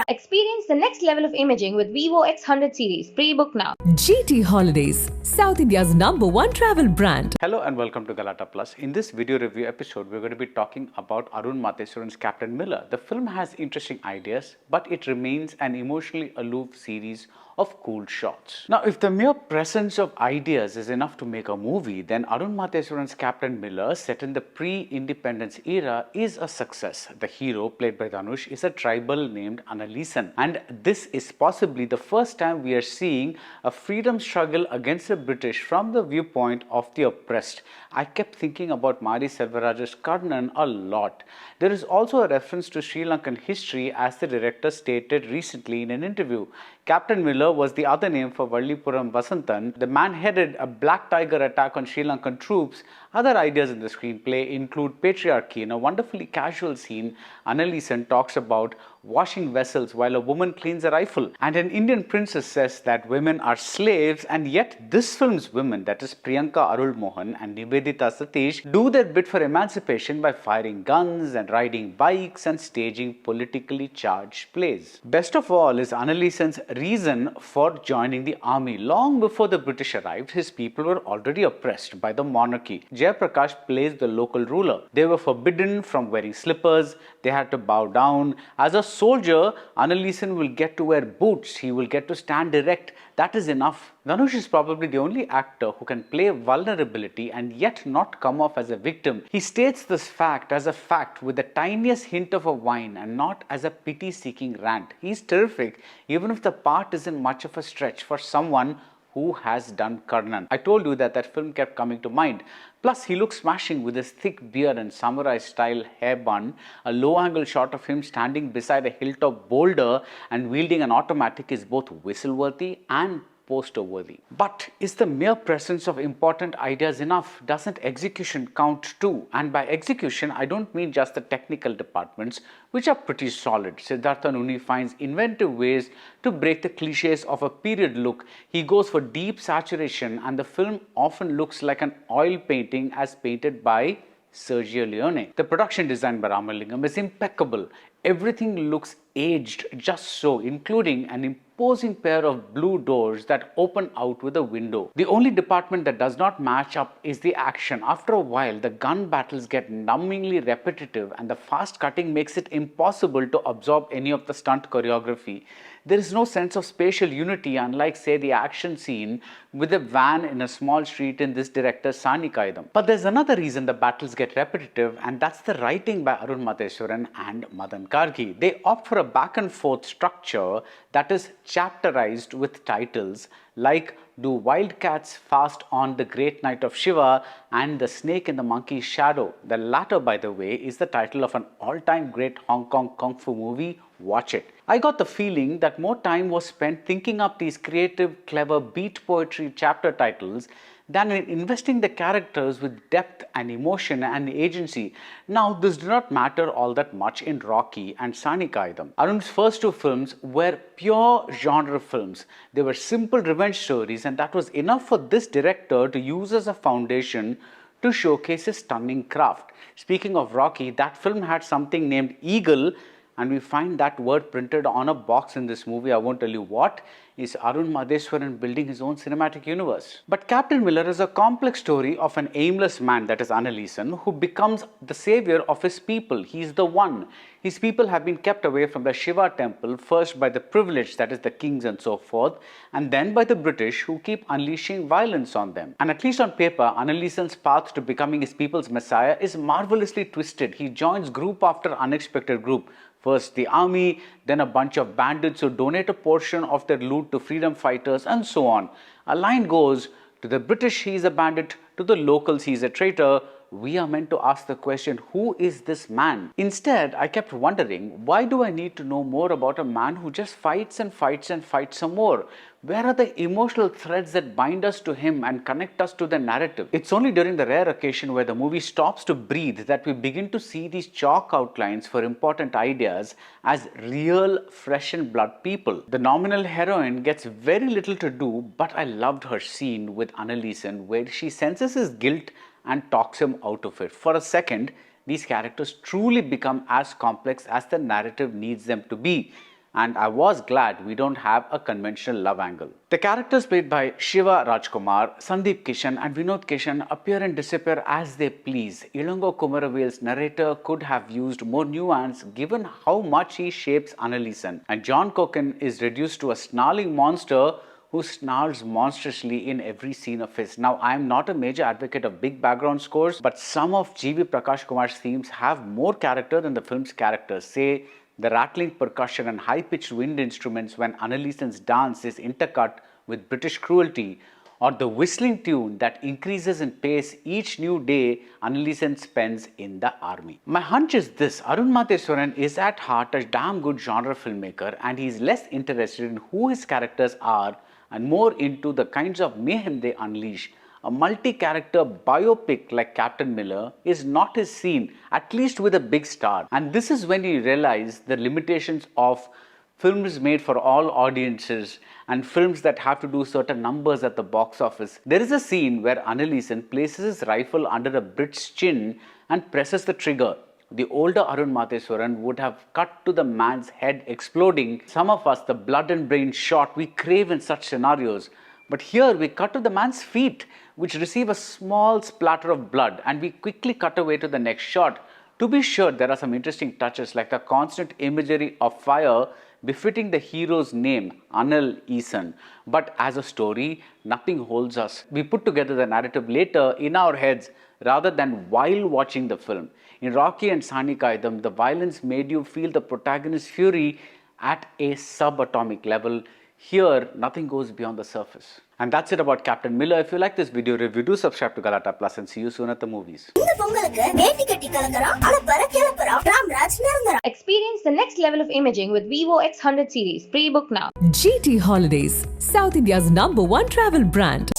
Experience the next level of imaging with Vivo X100 series. Pre-book now. GT Holidays, South India's #1 travel brand. Hello and welcome to Galata Plus. In this video review episode, we're going to be talking about Arun Matheswaran's Captain Miller. The film has interesting ideas, but it remains an emotionally aloof series of cool shots. Now, if the mere presence of ideas is enough to make a movie, then Arun Matheswaran's Captain Miller, set in the pre-independence era, is a success. The hero, played by Dhanush, is a tribal named Annalisen, and this is possibly the first time we are seeing a freedom struggle against the British from the viewpoint of the oppressed. I kept thinking about Mari Selvaraj's Karnan a lot. There is also a reference to Sri Lankan history, as the director stated recently in an interview. Captain Miller was the other name for Vallipuram Vasantan. The man headed a black tiger attack on Sri Lankan troops. Other ideas in the screenplay include patriarchy. In a wonderfully casual scene, Annalisen talks about washing vessels while a woman cleans a rifle. And an Indian princess says that women are slaves, and yet this film's women, that is Priyanka Arul Mohan and Nivedita Satish, do their bit for emancipation by firing guns and riding bikes and staging politically charged plays. Best of all is Annalisen's reason for joining the army. Long before the British arrived, his people were already oppressed by the monarchy. Jayaprakash plays the local ruler. They were forbidden from wearing slippers. They had to bow down. As a soldier, Annalisen will get to wear boots. He will get to stand erect. That is enough. Dhanush is probably the only actor who can play vulnerability and yet not come off as a victim. He states this fact as a fact with the tiniest hint of a whine and not as a pity-seeking rant. He's terrific, even if the part isn't much of a stretch for someone who has done Karnan. I told you that film kept coming to mind. Plus, he looks smashing with his thick beard and samurai-style hair bun. A low-angle shot of him standing beside a hilltop boulder and wielding an automatic is both whistle-worthy and poster-worthy. But is the mere presence of important ideas enough? Doesn't execution count too? And by execution, I don't mean just the technical departments, which are pretty solid. Siddhartha Nuni finds inventive ways to break the cliches of a period look. He goes for deep saturation, and the film often looks like an oil painting as painted by Sergio Leone. The production design by Ramalingam is impeccable. Everything looks aged just so, including an imposing pair of blue doors that open out with a window. The only department that does not match up is the action. After a while, the gun battles get numbingly repetitive, and the fast cutting makes it impossible to absorb any of the stunt choreography. There is no sense of spatial unity, unlike, say, the action scene with a van in a small street in this director's Sani Kaidam. But there's another reason the battles get repetitive, and that's the writing by Arun Matheswaran and Madan Kargi. They opt for a back and forth structure that is chapterized with titles like Do Wildcats Fast on the Great Night of Shiva and The Snake in the Monkey's Shadow. The latter, by the way, is the title of an all-time great Hong Kong kung fu movie. Watch it. I got the feeling that more time was spent thinking up these creative, clever beat poetry chapter titles than in investing the characters with depth and emotion and agency. Now, this did not matter all that much in Rocky and Sani Kaidam. Arun's first two films were pure genre films. They were simple revenge stories, and that was enough for this director to use as a foundation to showcase his stunning craft. Speaking of Rocky, that film had something named Eagle, and we find that word printed on a box in this movie. I won't tell you what. Is Arun Matheswaran building his own cinematic universe? But Captain Miller is a complex story of an aimless man, that is Annalisen, who becomes the savior of his people. He is the one. His people have been kept away from the Shiva temple, first by the privileged, that is the kings and so forth, and then by the British, who keep unleashing violence on them. And at least on paper, Annalisen's path to becoming his people's messiah is marvelously twisted. He joins group after unexpected group. First the army, then a bunch of bandits who donate a portion of their loot to freedom fighters, and so on. A line goes, to the British he is a bandit, to the locals he is a traitor. We are meant to ask the question, who is this man? Instead, I kept wondering, why do I need to know more about a man who just fights and fights and fights some more? Where are the emotional threads that bind us to him and connect us to the narrative? It's only during the rare occasion where the movie stops to breathe that we begin to see these chalk outlines for important ideas as real flesh and blood people. The nominal heroine gets very little to do, but I loved her scene with Annalisen where she senses his guilt and talks him out of it. For a second, these characters truly become as complex as the narrative needs them to be. And I was glad we don't have a conventional love angle. The characters played by Shivarajkumar, Sundeep, Kishan and Vinod Kishan appear and disappear as they please. Ilango Kumaravel's narrator could have used more nuance given how much he shapes Annalisen. And John Cocken is reduced to a snarling monster who snarls monstrously in every scene of his. Now, I am not a major advocate of big background scores, but some of G.V. Prakash Kumar's themes have more character than the film's characters. Say, the rattling percussion and high-pitched wind instruments when Annalisen's dance is intercut with British cruelty, or the whistling tune that increases in pace each new day Annalisen spends in the army. My hunch is this: Arun Matheswaran is at heart a damn good genre filmmaker, and he is less interested in who his characters are and more into the kinds of mayhem they unleash. A multi-character biopic like Captain Miller is not his scene, at least with a big star. And this is when you realize the limitations of films made for all audiences and films that have to do certain numbers at the box office. There is a scene where Annalisen places his rifle under a Brit's chin and presses the trigger. The older Arun Matheswaran would have cut to the man's head exploding. Some of us, the blood and brain shot we crave in such scenarios. But here we cut to the man's feet, which receive a small splatter of blood, and we quickly cut away to the next shot. To be sure, there are some interesting touches like the constant imagery of fire befitting the hero's name, Anil Eason. But as a story, nothing holds us. We put together the narrative later in our heads rather than while watching the film. In Rocky and Sani Kaidam, the violence made you feel the protagonist's fury at a subatomic level. Here, nothing goes beyond the surface. And that's it about Captain Miller. If you like this video review, do subscribe to Galata Plus and see you soon at the movies. Experience the next level of imaging with Vivo X100 series. Pre-book now. GT Holidays, South India's #1 travel brand.